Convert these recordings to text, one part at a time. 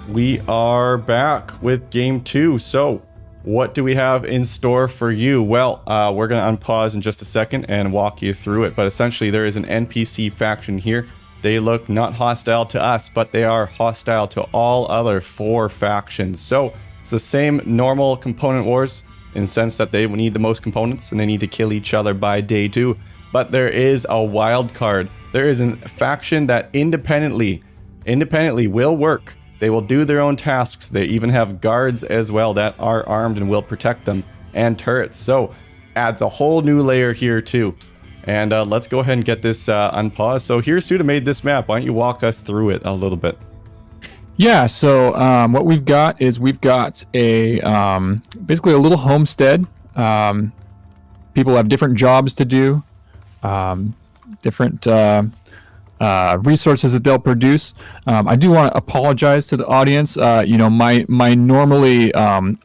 we are back with game 2. So what do we have in store for you? Well, we're going to unpause in just a second and walk you through it. But essentially, there is an NPC faction here. They look not hostile to us, but they are hostile to all other 4 factions. So it's the same normal component wars in the sense that they need the most components and they need to kill each other by day 2. But there is a wild card. There is a faction that independently will work. They will do their own tasks. They even have guards as well that are armed and will protect them, and turrets. So adds a whole new layer here too. And let's go ahead and get this unpaused. So here Suda made this map. Why don't you walk us through it a little bit? Yeah, so what we've got is we've got a basically a little homestead. People have different jobs to do, different resources that they'll produce. I do want to apologize to the audience. You know, my normally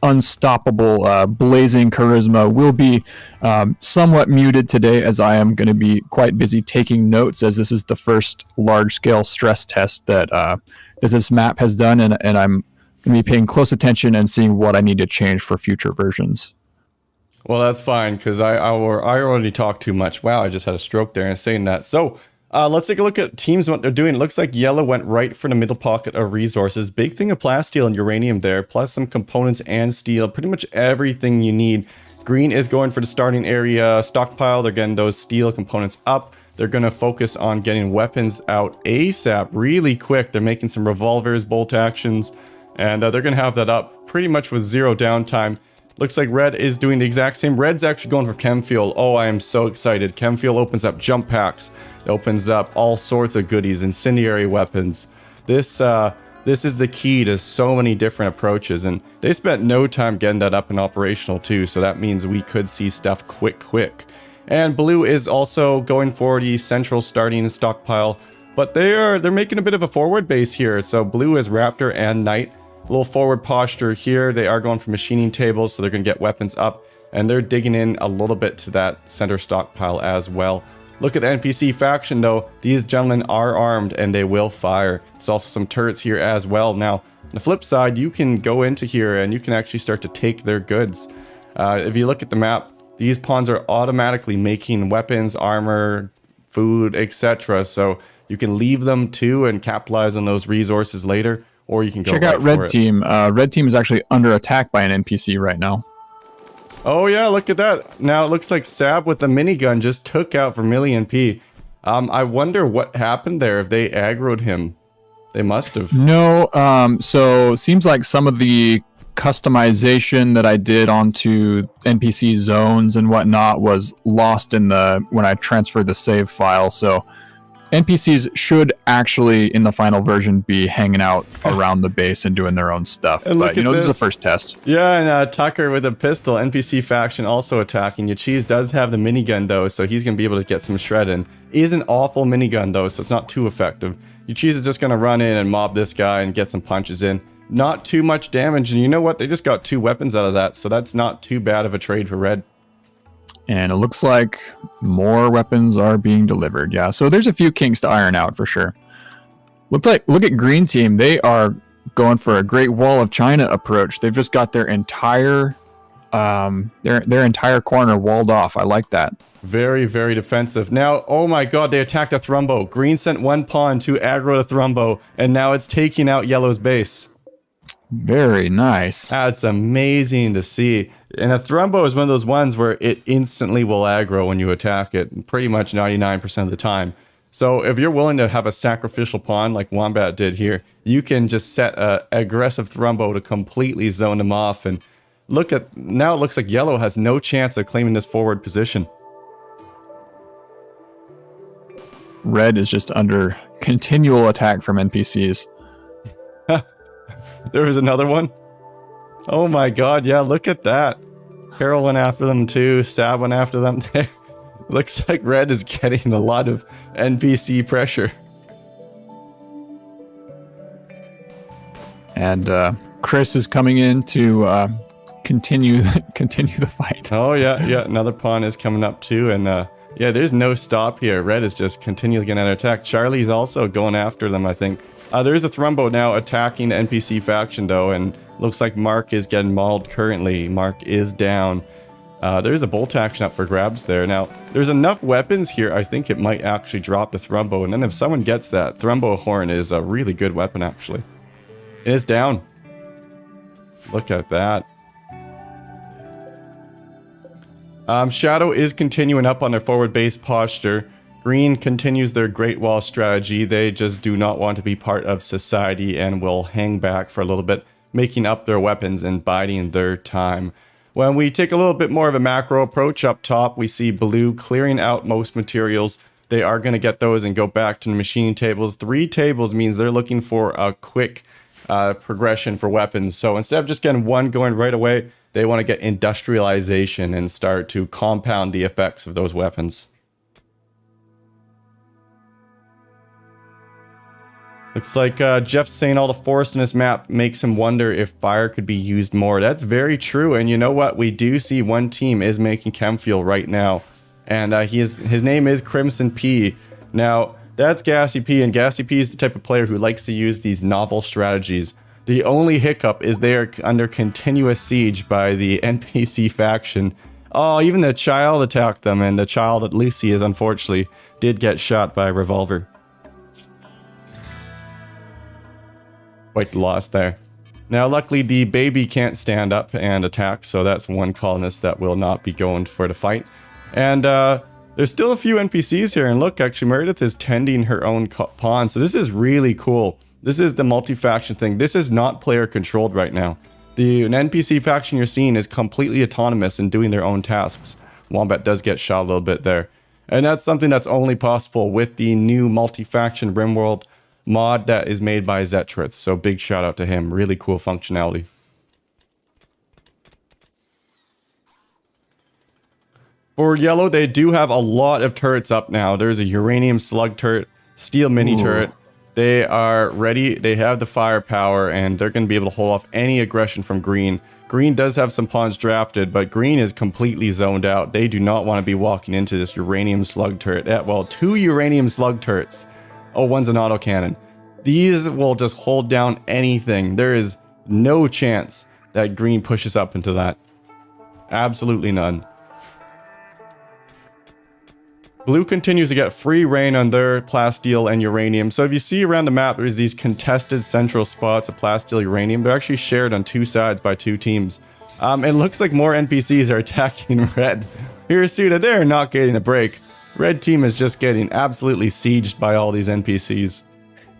unstoppable blazing charisma will be somewhat muted today, as I am going to be quite busy taking notes, as this is the first large-scale stress test that this map has done, and I'm going to be paying close attention and seeing what I need to change for future versions. Well, that's fine, because I already talked too much. Wow, I just had a stroke there in saying that. So let's take a look at teams, what they're doing. It looks like yellow went right for the middle pocket of resources. Big thing of plasteel and uranium there, plus some components and steel. Pretty much everything you need. Green is going for the starting area stockpile. They're getting those steel components up. They're going to focus on getting weapons out ASAP, really quick. They're making some revolvers, bolt actions, and they're going to have that up pretty much with 0 downtime. Looks like red is doing the exact same. Red's actually going for chem fuel. Oh, I am so excited. Chem fuel opens up jump packs. It opens up all sorts of goodies, incendiary weapons. This is the key to so many different approaches, and they spent no time getting that up and operational too, so that means we could see stuff quick. And blue is also going for the central starting stockpile, but they're making a bit of a forward base here. So blue is Raptor and Knight. A little forward posture here. They are going for machining tables, so they're going to get weapons up, and they're digging in a little bit to that center stockpile as well. Look at the NPC faction though. These gentlemen are armed and they will fire. There's also some turrets here as well. Now, on the flip side, you can go into here and you can actually start to take their goods. If you look at the map, these pawns are automatically making weapons, armor, food, etc. So you can leave them too and capitalize on those resources later, or you can go check out red team. Red team is actually under attack by an NPC right now. Oh yeah, look at that. Now it looks like Sab with the minigun just took out Vermilion P. I wonder what happened there, if they aggroed him. They must have. No, so seems like some of the customization that I did onto NPC zones and whatnot was lost in when I transferred the save file. So NPCs should actually, in the final version, be hanging out around the base and doing their own stuff. But, you know, this is a first test. Yeah, and Tucker with a pistol, NPC faction also attacking. Yachiz does have the minigun, though, so he's going to be able to get some shred in. It is an awful minigun, though, so it's not too effective. Yachiz is just going to run in and mob this guy and get some punches in. Not too much damage, and you know what? They just got 2 weapons out of that, so that's not too bad of a trade for red. And it looks like more weapons are being delivered. Yeah, so there's a few kinks to iron out for sure. Look at green team. They are going for a Great Wall of China approach. They've just got their entire entire corner walled off. I like that. Very, very defensive. Now, oh my god, they attacked a Thrumbo. Green sent 1 pawn to aggro the Thrumbo, and now it's taking out yellow's base. Very nice. That's amazing to see. And a Thrumbo is one of those ones where it instantly will aggro when you attack it, pretty much 99% of the time. So if you're willing to have a sacrificial pawn like Wombat did here, you can just set an aggressive Thrumbo to completely zone them off. And now it looks like yellow has no chance of claiming this forward position. Red is just under continual attack from NPCs. There was another one. Oh my god, yeah, look at that. Carol went after them too. Sab went after them there. Looks like red is getting a lot of NPC pressure. And Chris is coming in to continue the fight. Oh yeah, another pawn is coming up too, and yeah, there's no stop here. Red is just continually getting an attack. Charlie's also going after them, I think. There's a Thrumbo now attacking the NPC faction though, and looks like Mark is getting mauled currently. Mark is down. There's a bolt action up for grabs there. Now, there's enough weapons here, I think it might actually drop the Thrumbo, and then if someone gets that, Thrumbo Horn is a really good weapon actually. It is down. Look at that. Shadow is continuing up on their forward base posture. Green continues their Great Wall strategy. They just do not want to be part of society and will hang back for a little bit, making up their weapons and biding their time. When we take a little bit more of a macro approach up top, we see blue clearing out most materials. They are going to get those and go back to the machining tables. 3 tables means they're looking for a quick progression for weapons. So instead of just getting one going right away, they want to get industrialization and start to compound the effects of those weapons. Looks like Jeff's saying all the forest in this map makes him wonder if fire could be used more. That's very true. And you know what? We do see one team is making chem fuel right now. And his name is Crimson P. Now, that's Gassy P. And Gassy P is the type of player who likes to use these novel strategies. The only hiccup is they are under continuous siege by the NPC faction. Oh, even the child attacked them. And the child, at least he is, unfortunately, did get shot by a revolver. Quite the loss there. Now, luckily, the baby can't stand up and attack, so that's one colonist that will not be going for the fight. And there's still a few NPCs here, and look, actually, Meredith is tending her own pawn, so this is really cool. This is the multi-faction thing. This is not player-controlled right now. An NPC faction you're seeing is completely autonomous and doing their own tasks. Wombat does get shot a little bit there. And that's something that's only possible with the new multi-faction Rimworld mod that is made by Zetrith, so big shout out to him. Really cool functionality. For yellow, they do have a lot of turrets up now. There's a uranium slug turret, steel mini turret. They are ready, they have the firepower, and they're going to be able to hold off any aggression from green. Green does have some pawns drafted, but green is completely zoned out. They do not want to be walking into this uranium slug turret. Well, 2 uranium slug turrets. Oh, one's an autocannon. These will just hold down anything. There is no chance that green pushes up into that. Absolutely none. Blue continues to get free reign on their plasteel and uranium. So if you see around the map, there's these contested central spots of plasteel uranium. They're actually shared on 2 sides by 2 teams. It looks like more NPCs are attacking red. Hirasuta, they're not getting a break. Red team is just getting absolutely sieged by all these NPCs.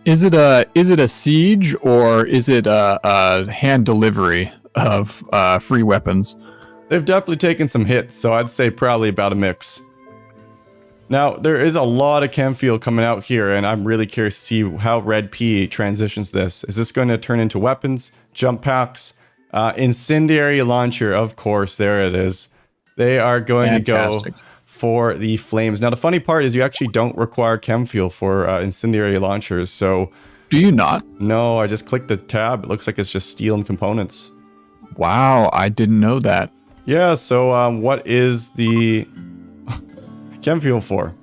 Is it a siege, or is it a hand delivery of free weapons? They've definitely taken some hits, so I'd say probably about a mix. Now, there is a lot of chem fuel coming out here, and I'm really curious to see how Red P transitions this. Is this going to turn into weapons, jump packs, incendiary launcher? Of course, there it is. They are going to go for the flames. Now, the funny part is you actually don't require chem fuel for incendiary launchers, so... Do you not? No, I just clicked the tab. It looks like it's just steel and components. Wow, I didn't know that. Yeah, so what is the chem fuel for?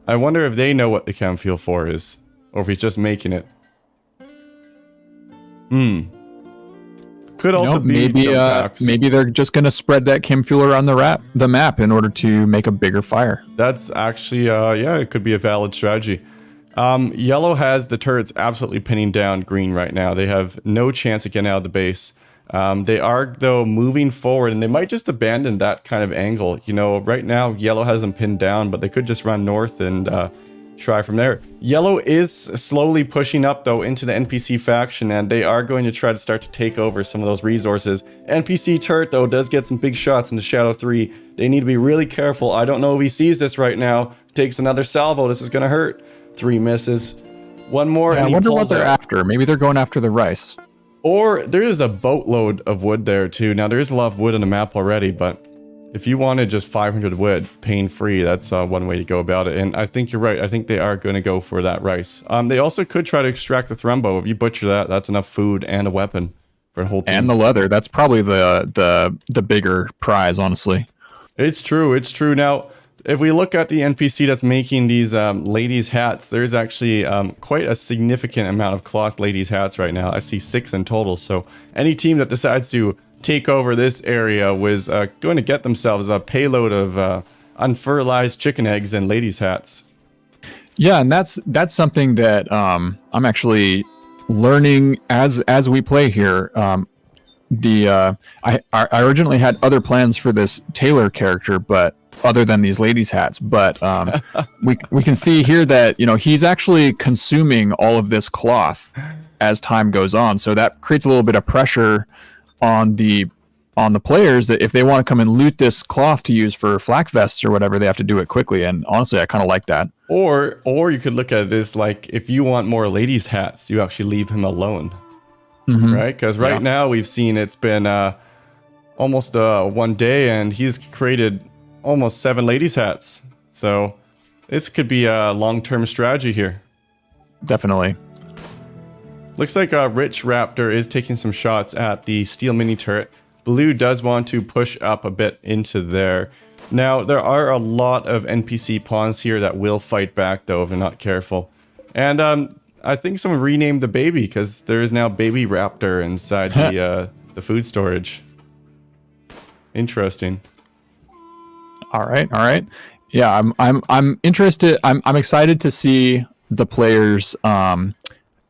I wonder if they know what the chem fuel for is, or if he's just making it. Could also be maybe maybe they're just gonna spread that chem fuel around the map in order to make a bigger fire. That's actually yeah, it could be a valid strategy. Yellow has the turrets absolutely pinning down green right now. They have no chance of getting out of the base. They are though moving forward, and they might just abandon that kind of angle. You know, right now yellow has them pinned down, but they could just run north and try from there. Yellow is slowly pushing up though into the NPC faction, and they are going to try to start to take over some of those resources. NPC turret though does get some big shots into Shadow 3. They need to be really careful. I don't know if he sees this right now. Takes another salvo. This is gonna hurt. 3 misses. One more. Yeah, and I wonder what they're after. Maybe they're going after the rice. Or there is a boatload of wood there too. Now there is a lot of wood on the map already, but if you wanted just 500 wood, pain-free, that's one way to go about it. And I think you're right. I think they are going to go for that rice. They also could try to extract the Thrumbo. If you butcher that, that's enough food and a weapon for a whole team. And the leather. That's probably the bigger prize, honestly. It's true. It's true. Now, if we look at the NPC that's making these ladies' hats, there's actually quite a significant amount of cloth ladies' hats right now. I see 6 in total. So any team that decides to take over this area was going to get themselves a payload of unfertilized chicken eggs and ladies' hats. Yeah, and that's something that I'm actually learning as we play here. I originally had other plans for this Taylor character, but other than these ladies' hats, but we can see here that he's actually consuming all of this cloth as time goes on. So that creates a little bit of pressure on the players that if they want to come and loot this cloth to use for flak vests or whatever, they have to do it quickly. And honestly, I kind of like that. Or you could look at it as like, if you want more ladies' hats, you actually leave him alone. Right? Because right now we've seen it's been almost 1 day and he's created almost 7 ladies' hats. So this could be a long-term strategy here. Definitely. Looks like Rich Raptor is taking some shots at the steel mini turret. Blue does want to push up a bit into there. Now, there are a lot of NPC pawns here that will fight back, though, if they're not careful. And I think someone renamed the baby, because there is now Baby Raptor inside the food storage. Interesting. All right. Yeah, I'm interested. I'm excited to see the players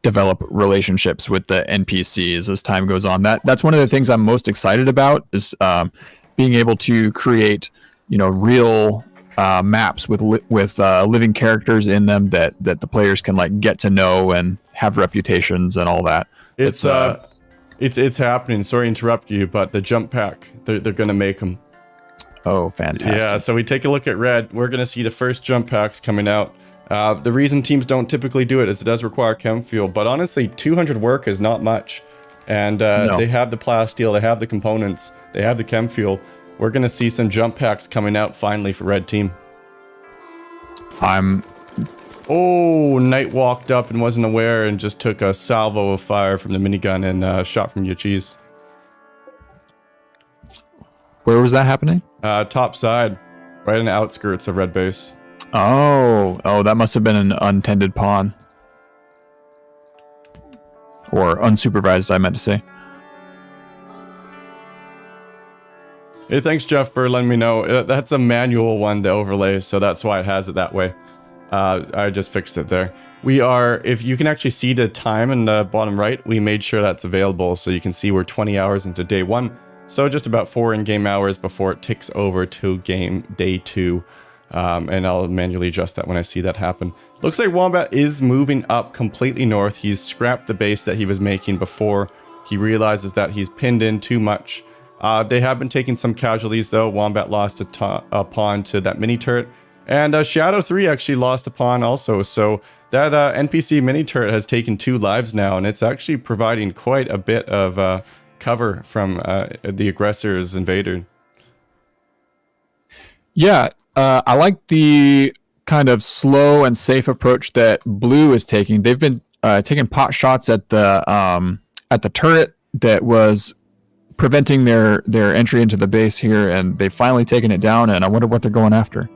develop relationships with the NPCs as time goes on. That's one of the things I'm most excited about is being able to create real maps with living characters in them that the players can like get to know and have reputations and all that. It's happening. Sorry to interrupt you, but the jump pack, they're gonna make them. Oh, fantastic. Yeah, so we take a look at red. We're gonna see the first jump packs coming out. The reason teams don't typically do it is it does require chem fuel, but honestly, 200 work is not much. And They have the plasteel, they have the components, they have the chem fuel. We're going to see some jump packs coming out finally for red team. Oh, Knight walked up and wasn't aware and just took a salvo of fire from the minigun and shot from your cheese. Where was that happening? Top side, right on the outskirts of red base. Oh, that must have been an untended pawn. Or unsupervised, I meant to say. Hey, thanks, Jeff, for letting me know. That's a manual one, the overlay, so that's why it has it that way. I just fixed it there. If you can actually see the time in the bottom right, we made sure that's available, so you can see we're 20 hours into day 1. So just about 4 in-game hours before it ticks over to day 2. And I'll manually adjust that when I see that happen. Looks like Wombat is moving up completely north. He's scrapped the base that he was making before. He realizes that he's pinned in too much. They have been taking some casualties, though. Wombat lost a pawn to that mini turret. And Shadow 3 actually lost a pawn also. So that NPC mini turret has taken 2 lives now. And it's actually providing quite a bit of cover from the aggressor's invader. Yeah, I like the kind of slow and safe approach that Blue is taking. They've been taking pot shots at the turret that was preventing their entry into the base here, and they've finally taken it down, and I wonder what they're going after.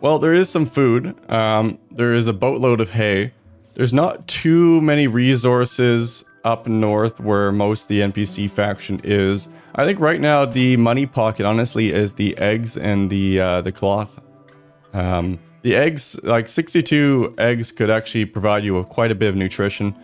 Well, there is some food. There is a boatload of hay. There's not too many resources up north where most of the NPC faction is. I think right now the money pocket, honestly, is the eggs and the cloth. The eggs, like 62 eggs could actually provide you with quite a bit of nutrition.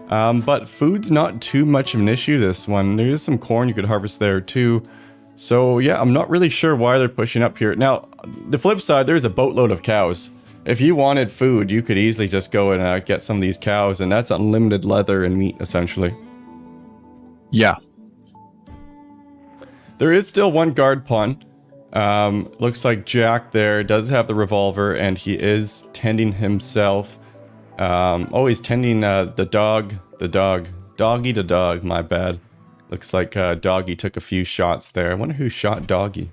But food's not too much of an issue this one. There is some corn you could harvest there too. So yeah, I'm not really sure why they're pushing up here. Now, the flip side, there's a boatload of cows. If you wanted food, you could easily just go and get some of these cows, and that's unlimited leather and meat, essentially. Yeah. There is still one guard pawn. Looks like Jack there does have the revolver, and he is tending himself. He's tending the dog. Doggy the dog, my bad. Looks like Doggy took a few shots there. I wonder who shot Doggy.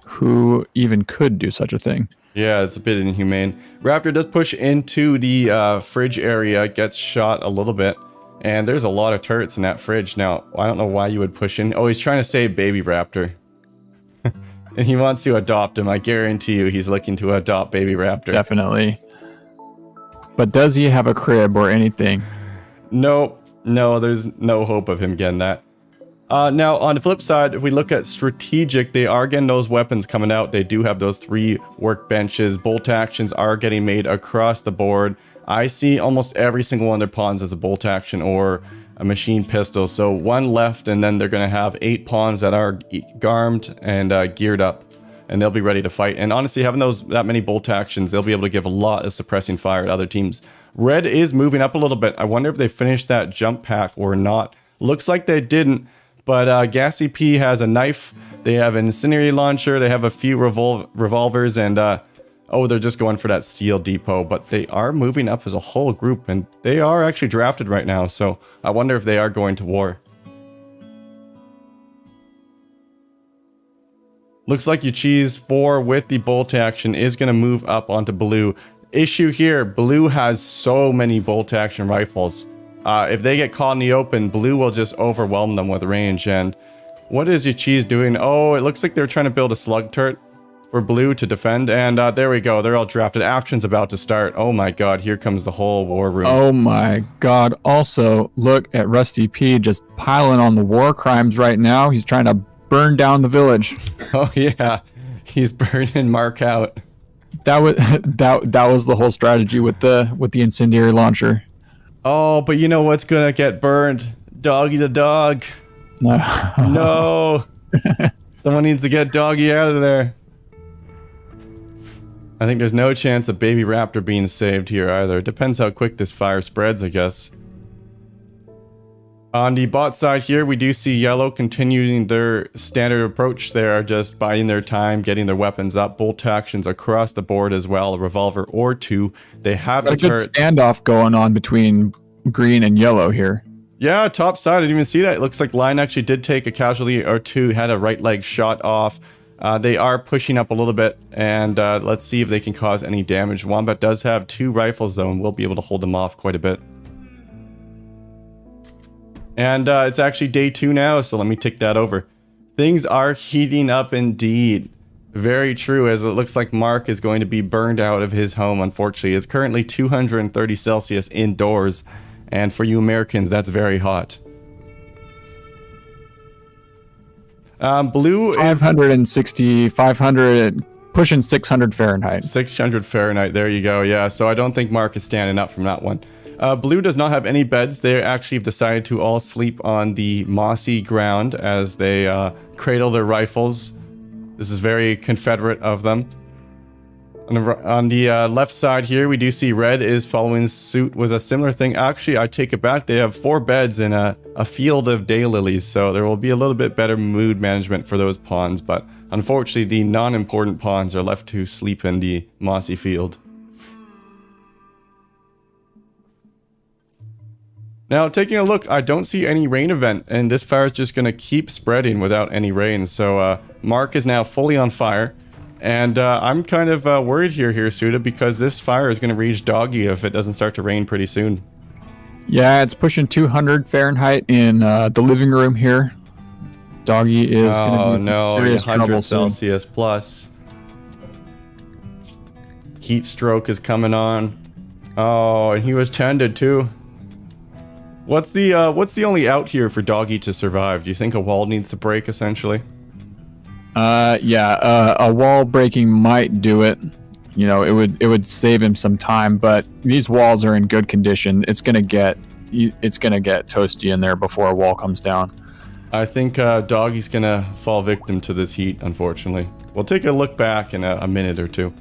Who even could do such a thing? Yeah, it's a bit inhumane. Raptor does push into the fridge area, gets shot a little bit. And there's a lot of turrets in that fridge. Now, I don't know why you would push in. Oh, he's trying to save Baby Raptor. And he wants to adopt him. I guarantee you he's looking to adopt Baby Raptor. Definitely. But does he have a crib or anything? Nope. No, there's no hope of him getting that. Now, on the flip side, if we look at strategic, they are getting those weapons coming out. They do have those 3 workbenches. Bolt actions are getting made across the board. I see almost every single one of their pawns as a bolt action or a machine pistol. So 1 left, and then they're going to have 8 pawns that are garmed and geared up. And they'll be ready to fight. And honestly, having that many bolt actions, they'll be able to give a lot of suppressing fire to other teams. Red is moving up a little bit. I wonder if they finished that jump pack or not. Looks like they didn't. But Gassy P has a knife. They have an incendiary launcher. They have a few revolvers. And, oh, they're just going for that steel depot. But they are moving up as a whole group. And they are actually drafted right now. So I wonder if they are going to war. Looks like Yuchi's 4 with the bolt action is going to move up onto blue. Issue here, blue has so many bolt action rifles. If they get caught in the open, blue will just overwhelm them with range. And what is Yuchi's doing? Oh, it looks like they're trying to build a slug turret for blue to defend. And there we go. They're all drafted. Action's about to start. Oh my god, here comes the whole war room. Oh my god. Also, look at Rusty P just piling on the war crimes right now. He's trying to burn down the village. Oh yeah, he's burning Mark out. That was the whole strategy with the incendiary launcher. Oh, but you know what's gonna get burned? Doggy the dog. No. Someone needs to get Doggy out of there. I think there's no chance of Baby Raptor being saved here either. Depends how quick this fire spreads, I guess. On the bot side here, we do see yellow continuing their standard approach. They are just biding their time, getting their weapons up. Bolt actions across the board as well, a revolver or 2. They have the turrets. A good standoff going on between green and yellow here. Yeah, top side, I didn't even see that. It looks like Lion actually did take a casualty or 2, had a right leg shot off. They are pushing up a little bit, and let's see if they can cause any damage. Wombat does have 2 rifles though, and we'll be able to hold them off quite a bit. And it's actually day 2 now, so let me tick that over. Things are heating up indeed. Very true, as it looks like Mark is going to be burned out of his home, unfortunately. It's currently 230 Celsius indoors, and for you Americans, that's very hot. Blue is 560, 500, pushing 600 Fahrenheit. 600 Fahrenheit, there you go, yeah. So I don't think Mark is standing up from that one. Blue does not have any beds. They actually have decided to all sleep on the mossy ground as they cradle their rifles. This is very Confederate of them. On the left side here, we do see red is following suit with a similar thing. Actually, I take it back. They have 4 beds in a field of daylilies, so there will be a little bit better mood management for those pawns. But unfortunately, the non-important pawns are left to sleep in the mossy field. Now, taking a look, I don't see any rain event, and this fire is just going to keep spreading without any rain. So Mark is now fully on fire, and I'm kind of worried here, Suda, because this fire is going to reach Doggy if it doesn't start to rain pretty soon. Yeah, it's pushing 200 Fahrenheit in the living room here. Doggy is going to be in serious trouble 100 soon. Celsius plus. Heat stroke is coming on. Oh, and he was tended too. What's the only out here for Doggy to survive? Do you think a wall needs to break essentially? Yeah, a wall breaking might do it. You know, it would save him some time, but these walls are in good condition. It's gonna get toasty in there before a wall comes down. I think Doggy's gonna fall victim to this heat, unfortunately. We'll take a look back in a minute or 2.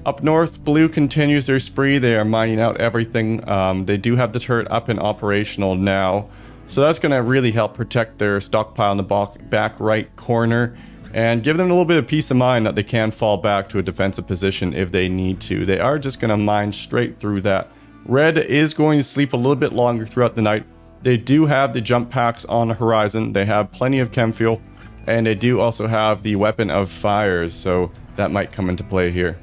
Up north, blue continues their spree. They are mining out everything. They do have the turret up and operational now. So that's going to really help protect their stockpile in the back right corner and give them a little bit of peace of mind that they can fall back to a defensive position if they need to. They are just going to mine straight through that. Red is going to sleep a little bit longer throughout the night. They do have the jump packs on the horizon. They have plenty of chem fuel, and they do also have the weapon of fires, so that might come into play here.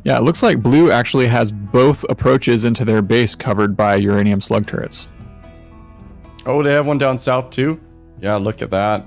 Yeah, it looks like blue actually has both approaches into their base covered by uranium slug turrets. Oh, they have one down south too? Yeah, look at that.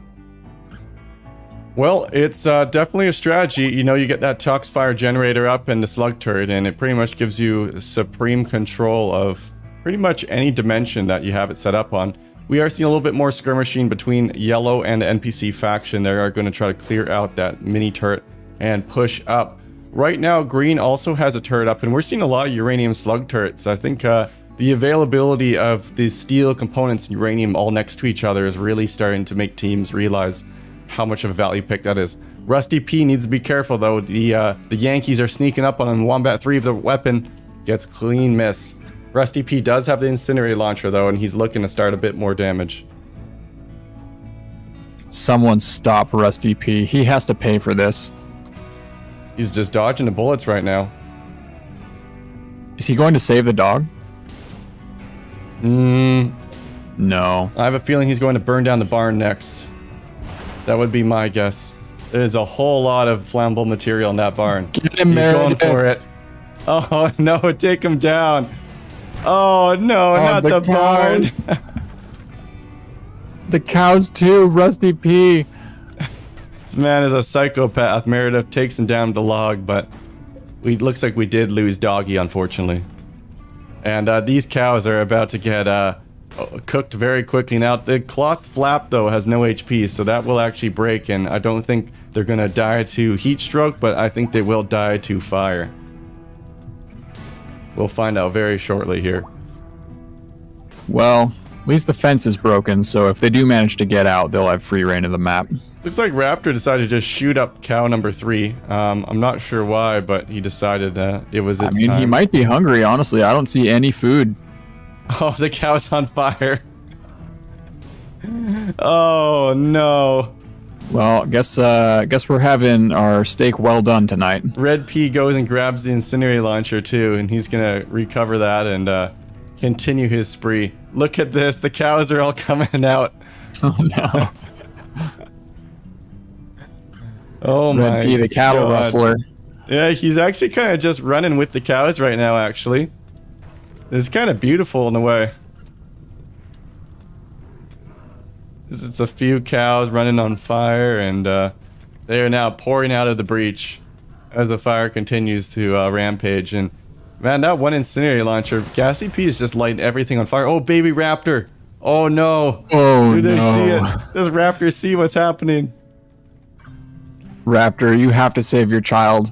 Well, it's definitely a strategy. You know, you get that Toxfire generator up and the slug turret, and it pretty much gives you supreme control of pretty much any dimension that you have it set up on. We are seeing a little bit more skirmishing between yellow and the NPC faction. They are going to try to clear out that mini turret and push up. Right now, green also has a turret up, and we're seeing a lot of uranium slug turrets. I think the availability of the steel components and uranium all next to each other is really starting to make teams realize how much of a value pick that is. Rusty P needs to be careful though. The Yankees are sneaking up on him. Wombat 3 of the weapon gets clean miss. Rusty P does have the incendiary launcher though, and he's looking to start a bit more damage. Someone stop Rusty P. He has to pay for this. He's just dodging the bullets right now. Is he going to save the dog? No. I have a feeling he's going to burn down the barn next. That would be my guess. There's a whole lot of flammable material in that barn. Get him, he's Meredith. going for it. Oh no, take him down. Oh no, not the barn. The cows too, Rusty P. This man is a psychopath. Meredith takes him down the log, but looks like we did lose Doggy, unfortunately. And these cows are about to get cooked very quickly. Now, the cloth flap, though, has no HP, so that will actually break, and I don't think they're going to die to heat stroke, but I think they will die to fire. We'll find out very shortly here. Well, at least the fence is broken, so if they do manage to get out, they'll have free reign of the map. Looks like Raptor decided to just shoot up cow number 3. I'm not sure why, but he decided it was its time. He might be hungry, honestly. I don't see any food. Oh, the cow's on fire. Oh, no. Well, guess we're having our steak well done tonight. Red P goes and grabs the incendiary launcher, too, and he's going to recover that and continue his spree. Look at this. The cows are all coming out. Oh, no. Oh my Red P, the cattle God. rustler. Yeah, he's actually kind of just running with the cows right now, actually. It's kind of beautiful in a way. It's a few cows running on fire, and they are now pouring out of the breach as the fire continues to rampage. And man, that one incendiary launcher, Gassy P is just lighting everything on fire. Oh, baby raptor. Oh no. Oh, Do they no. see it? Does raptor see what's happening? Raptor, you have to save your child.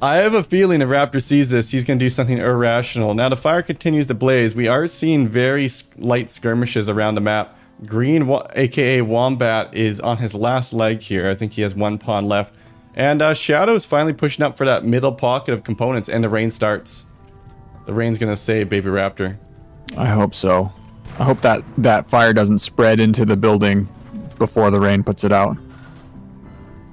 I have a feeling if Raptor sees this, he's going to do something irrational. Now, the fire continues to blaze. We are seeing very light skirmishes around the map. Green, aka Wombat, is on his last leg here. I think he has one pawn left. And Shadow's finally pushing up for that middle pocket of components, and the rain starts. The rain's going to save Baby Raptor. I hope so. I hope that fire doesn't spread into the building before the rain puts it out.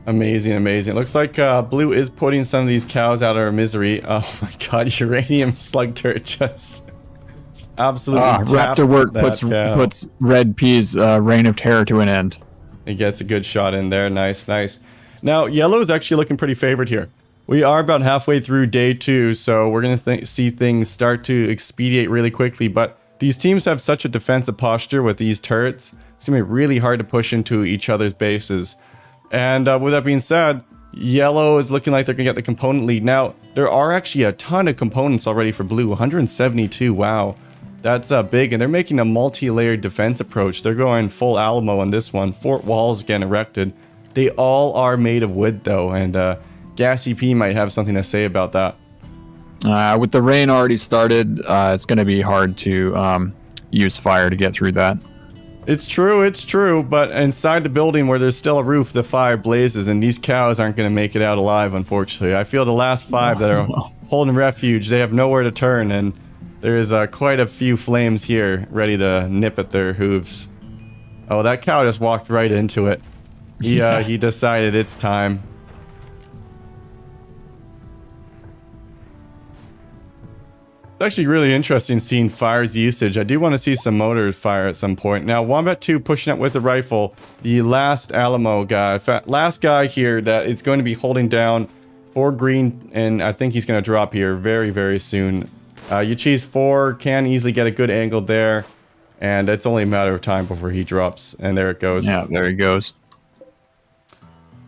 Amazing, amazing. It looks like Blue is putting some of these cows out of their misery. Oh my god, uranium slug turret just absolutely Raptor work puts Red P's reign of terror to an end. He gets a good shot in there. Nice, nice. Now, yellow is actually looking pretty favored here. We are about halfway through day 2, so we're going to see things start to expedite really quickly, but these teams have such a defensive posture with these turrets. It's going to be really hard to push into each other's bases. And with that being said, yellow is looking like they're going to get the component lead. Now, there are actually a ton of components already for blue. 172, wow. That's big, and they're making a multi-layered defense approach. They're going full Alamo on this one. Fort walls getting erected. They all are made of wood, though, and Gassy P might have something to say about that. With the rain already started, it's going to be hard to use fire to get through that. It's true, but inside the building where there's still a roof, the fire blazes, and these cows aren't going to make it out alive, unfortunately. I feel the last 5 that are holding refuge, they have nowhere to turn, and there is quite a few flames here ready to nip at their hooves. Oh, that cow just walked right into it. He decided it's time. It's actually really interesting seeing fire's usage. I do want to see some motor fire at some point. Now, Wombat 2 pushing up with the rifle. The last Alamo guy. In fact, last guy here that it's going to be holding down for green, and I think he's going to drop here very, very soon. Yuchi's 4 can easily get a good angle there, and it's only a matter of time before he drops, and there it goes. Yeah, there he goes.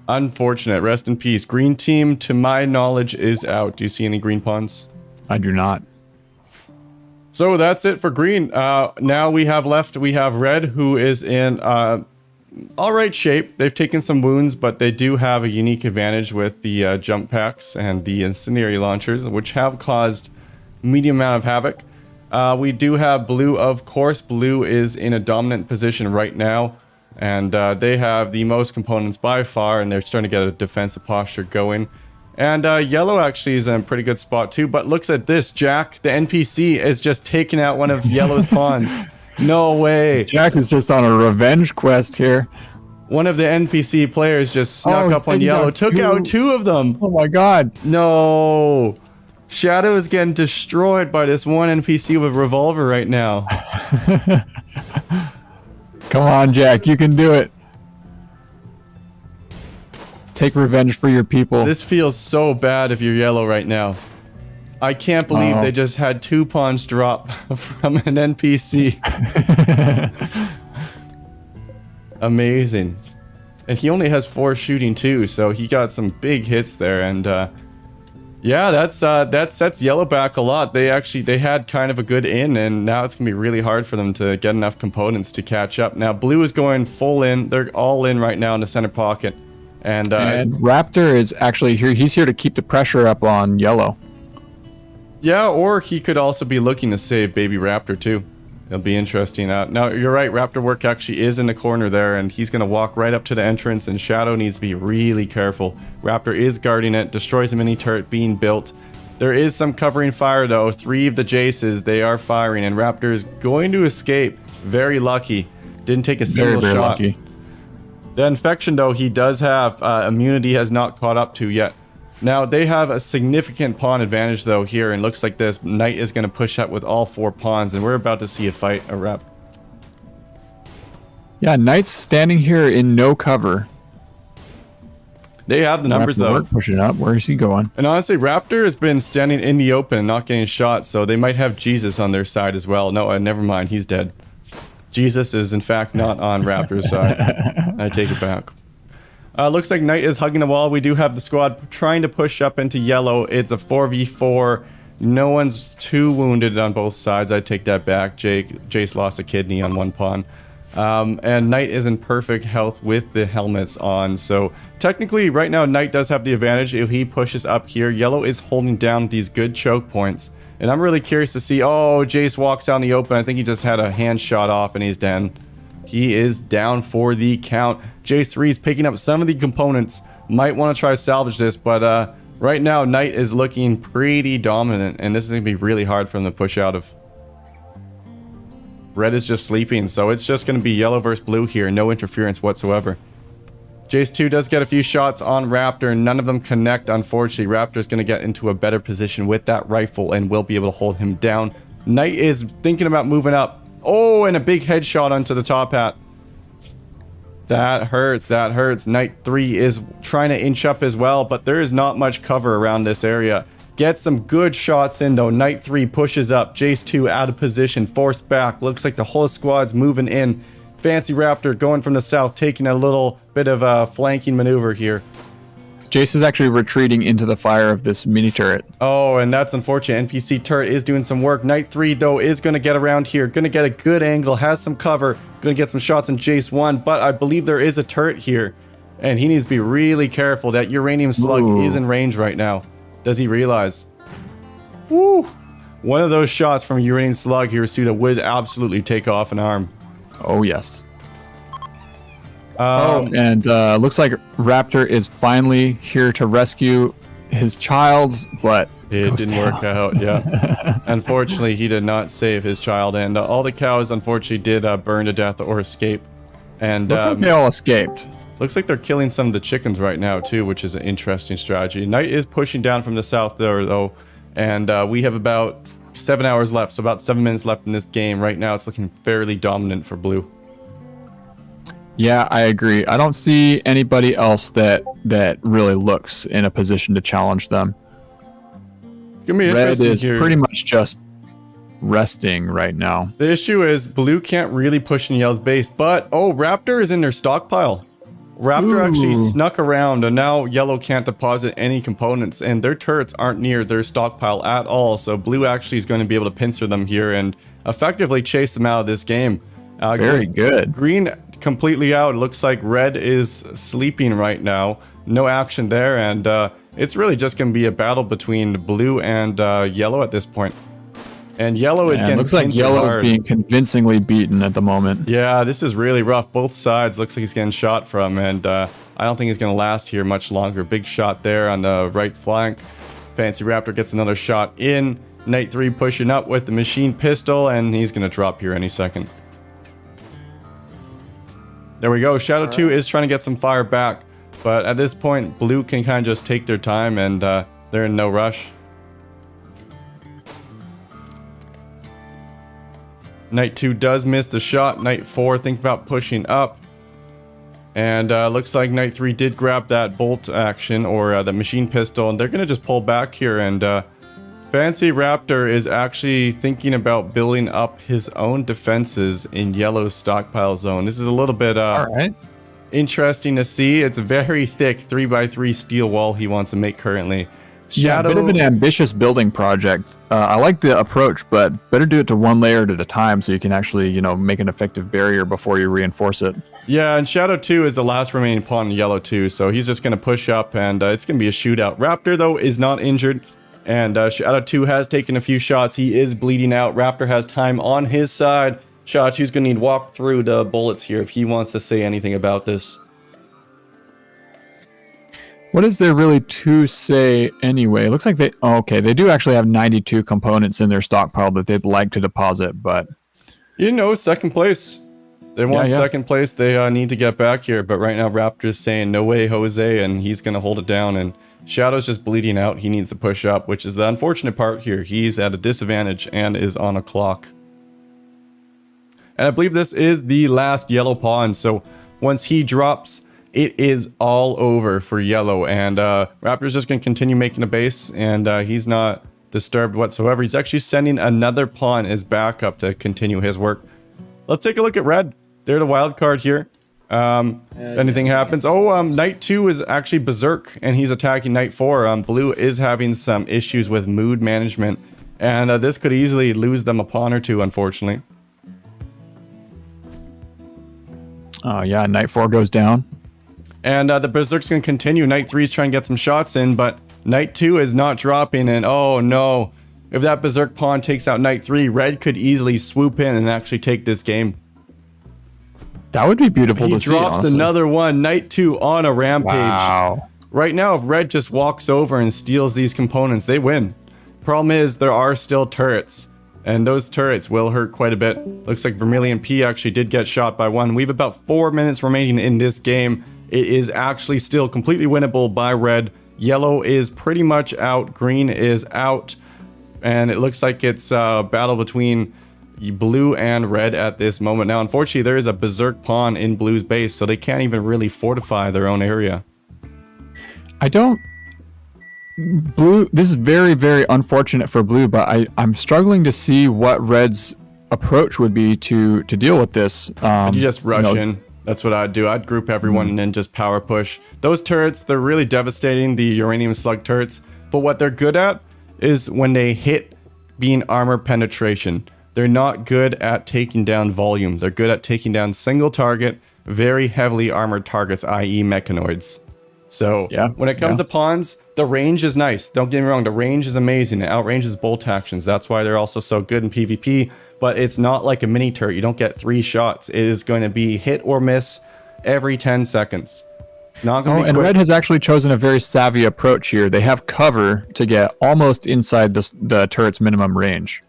Unfortunate. Rest in peace. Green team, to my knowledge, is out. Do you see any green pawns? I do not. So that's it for green. Now we have red, who is in all right shape. They've taken some wounds, but they do have a unique advantage with the jump packs and the incendiary launchers, which have caused medium amount of havoc. We do have blue, of course. Blue is in a dominant position right now, and they have the most components by far, and they're starting to get a defensive posture going. And yellow actually is in a pretty good spot too, but looks at this. Jack, the NPC, is just taking out one of yellow's pawns. No way. Jack is just on a revenge quest here. One of the NPC players just snuck up on yellow, took out 2 of them. Oh my god. No. Shadow is getting destroyed by this one NPC with a revolver right now. Come on, Jack. You can do it. Take revenge for your people. This feels so bad if you're yellow right now. I can't believe they just had 2 pawns drop from an NPC. Amazing. And he only has 4 shooting too, so he got some big hits there. And yeah, that sets yellow back a lot. They had kind of a good in, and now it's gonna be really hard for them to get enough components to catch up. Now blue is going full in. They're all in right now in the center pocket. And Raptor is actually here. He's here to keep the pressure up on yellow. Yeah, or he could also be looking to save baby Raptor too. It'll be interesting. Now, you're right, Raptor work actually is in the corner there, and he's going to walk right up to the entrance, and Shadow needs to be really careful. Raptor is guarding it, destroys a mini turret being built. There is some covering fire though. 3 of the Jaces, they are firing, and Raptor is going to escape. Very lucky. Didn't take a single shot. Lucky. The infection though, he does have immunity has not caught up to yet. Now, they have a significant pawn advantage, though, here, and looks like this knight is going to push up with all 4 pawns, and we're about to see a fight erupt. Yeah, knight's standing here in no cover. They have the numbers, though. Pushing up. Where is he going? And honestly, Raptor has been standing in the open and not getting shot, so they might have Jesus on their side as well. No, never mind. He's dead. Jesus is, in fact, not on Raptor's side. I take it back. Looks like Knight is hugging the wall. We do have the squad trying to push up into yellow. It's a 4v4. No one's too wounded on both sides. I take that back. Jace lost a kidney on 1 pawn. And Knight is in perfect health with the helmets on. So technically, right now, Knight does have the advantage. If he pushes up here, yellow is holding down these good choke points. And I'm really curious to see... Oh, Jace walks out in the open. I think he just had a hand shot off and he's down. He is down for the count. Jace 3 is picking up some of the components. Might want to try to salvage this, but right now, Knight is looking pretty dominant, and this is going to be really hard for him to push out of. Red is just sleeping, so it's just going to be yellow versus blue here. No interference whatsoever. Jace 2 does get a few shots on Raptor. None of them connect, unfortunately. Raptor's going to get into a better position with that rifle and will be able to hold him down. Knight is thinking about moving up. Oh, and a big headshot onto the top hat. That hurts, that hurts. Knight 3 is trying to inch up as well, but there is not much cover around this area. Gets some good shots in though. Knight 3 pushes up. Jace 2 out of position, forced back. Looks like the whole squad's moving in. Fancy Raptor going from the south, taking a little bit of a flanking maneuver here. Jace is actually retreating into the fire of this mini turret. Oh, and that's unfortunate. NPC turret is doing some work. Knight 3, though, is going to get around here. Going to get a good angle. Has some cover. Going to get some shots on Jace 1. But I believe there is a turret here. And he needs to be really careful. That uranium slug is in range right now. Does he realize? Woo! One of those shots from uranium slug here, Suda, would absolutely take off an arm. Oh, yes. And looks like Raptor is finally here to rescue his child, but it didn't work out. Yeah, unfortunately, he did not save his child, and all the cows unfortunately did burn to death or escape. And looks like they all escaped. Looks like they're killing some of the chickens right now too, which is an interesting strategy. Knight is pushing down from the south there though, and we have about 7 hours left, so about 7 minutes left in this game. Right now, it's looking fairly dominant for blue. Yeah, I agree. I don't see anybody else that really looks in a position to challenge them. Red is pretty much just resting right now. The issue is blue can't really push in yellow's base, but oh, Raptor is in their stockpile. Raptor actually Ooh. snuck around, and now Yellow can't deposit any components, and their turrets aren't near their stockpile at all, so Blue actually is going to be able to pincer them here and effectively chase them out of this game. Very good. Green completely out. It looks like Red is sleeping right now. No action there, and it's really just going to be a battle between Blue and Yellow at this point. And Yellow is getting looks like pincered Yellow is hard. being convincingly beaten at the moment. Yeah, this is really rough. Both sides looks like he's getting shot from, and I don't think he's going to last here much longer. Big shot there on the right flank. Fancy Raptor gets another shot in. Knight 3 pushing up with the machine pistol, and he's going to drop here any second. There we go. Shadow 2 is trying to get some fire back, but at this point, Blue can kind of just take their time, and they're in no rush. Knight 2 does miss the shot. Knight 4 think about pushing up. And looks like Knight 3 did grab that bolt action, or the machine pistol, and they're going to just pull back here. And Fancy Raptor is actually thinking about building up his own defenses in Yellow's stockpile zone. This is a little bit All right. interesting to see. It's a very thick 3x3 steel wall he wants to make currently. Yeah, a bit of an ambitious building project. I like the approach, but better do it to one layer at a time so you can actually, you know, make an effective barrier before you reinforce it. Yeah, and Shadow 2 is the last remaining pawn in Yellow 2, so he's just going to push up, and it's going to be a shootout. Raptor, though, is not injured, and Shadow 2 has taken a few shots. He is bleeding out. Raptor has time on his side. Shadow 2's going to need to walk through the bullets here if he wants to say anything about this. What is there really to say anyway? It looks like they do actually have 92 components in their stockpile that they'd like to deposit, but You know, second place. They want second place. They need to get back here, but right now Raptor's saying, no way, Jose, and he's going to hold it down, and Shadow's just bleeding out. He needs to push up, which is the unfortunate part here. He's at a disadvantage and is on a clock. And I believe this is the last Yellow pawn, so once he drops, it is all over for Yellow, and Raptor's just going to continue making a base, and he's not disturbed whatsoever. He's actually sending another pawn as backup to continue his work. Let's take a look at Red. They're the wild card here. Anything happens. Knight 2 is actually berserk, and he's attacking Knight 4. Blue is having some issues with mood management, and this could easily lose them a pawn or two, unfortunately. oh yeah, Knight 4 goes down. And the Berserk's going to continue. Knight 3 is trying to get some shots in, but Knight 2 is not dropping. And oh no, if that Berserk pawn takes out Knight 3, Red could easily swoop in and actually take this game. That would be beautiful to see, He drops honestly. another one. Knight 2 on a rampage. Wow. Right now, if Red just walks over and steals these components, they win. Problem is, there are still turrets. And those turrets will hurt quite a bit. Looks like Vermilion P actually did get shot by one. We have about 4 minutes remaining in this game. It is actually still completely winnable by Red. Yellow is pretty much out. Green is out. And it looks like it's a battle between Blue and Red at this moment. Now, unfortunately, there is a Berserk pawn in Blue's base, so they can't even really fortify their own area. Blue, this is very, very unfortunate for Blue, but I'm struggling to see what Red's approach would be to deal with this. You just rush in. That's what I'd do. I'd group everyone and then just power push. Those turrets, they're really devastating, the uranium slug turrets. But what they're good at is when they hit being armor penetration. They're not good at taking down volume. They're good at taking down single target, very heavily armored targets, i.e. mechanoids. So when it comes to pawns, the range is nice. Don't get me wrong, the range is amazing. It outranges bolt actions. That's why they're also so good in PvP. But it's not like a mini turret. You don't get 3 shots. It is going to be hit or miss every 10 seconds. It's not going to be and quick. Red has actually chosen a very savvy approach here. They have cover to get almost inside the turret's minimum range.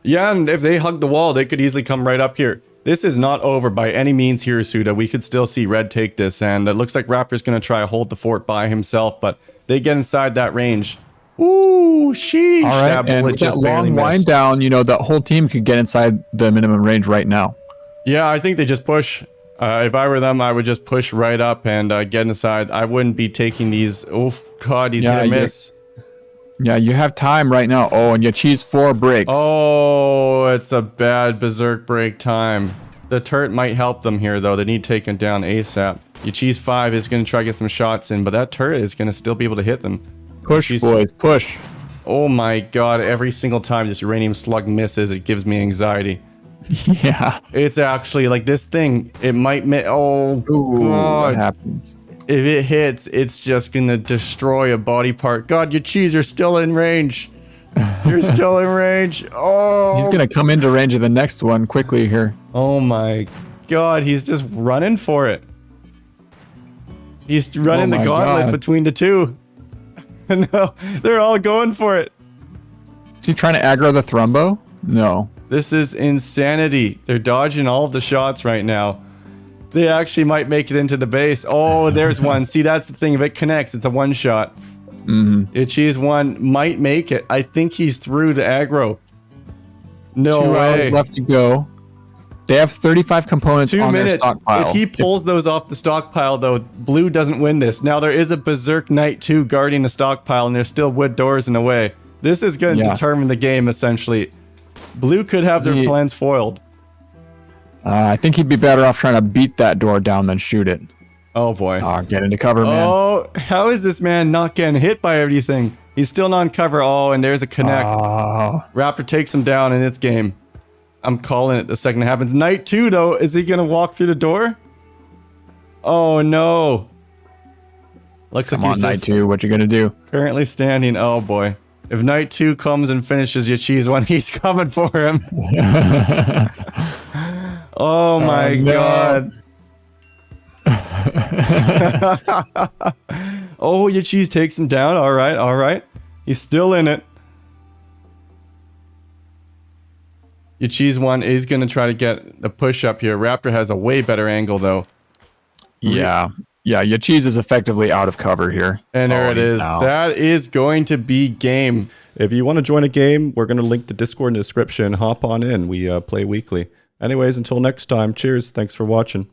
Yeah, and if they hug the wall, they could easily come right up here. This is not over by any means here, Suda. We could still see Red take this, and it looks like Raptor's going to try to hold the fort by himself, but they get inside that range. Ooh, sheesh. All right, That and bullet with just that barely long wind missed. down, that whole team could get inside the minimum range right now. Yeah, I think they just push. If I were them, I would just push right up and get inside. I wouldn't be taking these. Oh, God, he's going to miss. Yeah, you have time right now. Oh, and you cheese 4 breaks. Oh, it's a bad Berserk break time. The turret might help them here, though. They need taken down ASAP. Yachi's 5 is going to try to get some shots in, but that turret is going to still be able to hit them. Push, boys, push. Oh my god, every single time this uranium slug misses, it gives me anxiety. Yeah. It's actually, like, this thing, it might oh, Ooh, god. what happens? If it hits, it's just going to destroy a body part. God, Yachi's are still in range. You're still in range. Oh. He's going to come into range of the next one quickly here. Oh my god, he's just running for it. He's running the gauntlet between the two. No, they're all going for it. Is he trying to aggro the Thrumbo? No. This is insanity. They're dodging all of the shots right now. They actually might make it into the base. Oh, there's one. See, that's the thing. If it connects, it's a one shot. Yachi's 1 might make it. I think he's through the aggro. No 2 way. hours left to go. They have 35 components 2 on their minutes. stockpile. If he pulls those off the stockpile, though, blue doesn't win this. Now, there is a Berserk Knight 2 guarding the stockpile, and there's still wood doors in the way. This is going to determine the game, essentially. Blue could have their plans foiled. I think he'd be better off trying to beat that door down than shoot it. Oh, boy. Oh, get into cover, man. Oh, how is this man not getting hit by everything? He's still not in cover. Oh, and there's a connect. Oh. Raptor takes him down, and it's game. I'm calling it the second it happens. Knight 2, though, is he going to walk through the door? Oh, no. Looks Come like on, he's Knight 2, what you going to do? currently standing. Oh, boy. If Knight 2 comes and finishes Yachi's 1, he's coming for him. Oh, my God. Oh, Yachi's takes him down. All right, all right. He's still in it. Yachi's 1 is going to try to get a push up here. Raptor has a way better angle, though. Yeah. Yeah, Yachi's is effectively out of cover here. And there it is. That is going to be game. If you want to join a game, we're going to link the Discord in the description. Hop on in. We play weekly. Anyways, until next time, cheers. Thanks for watching.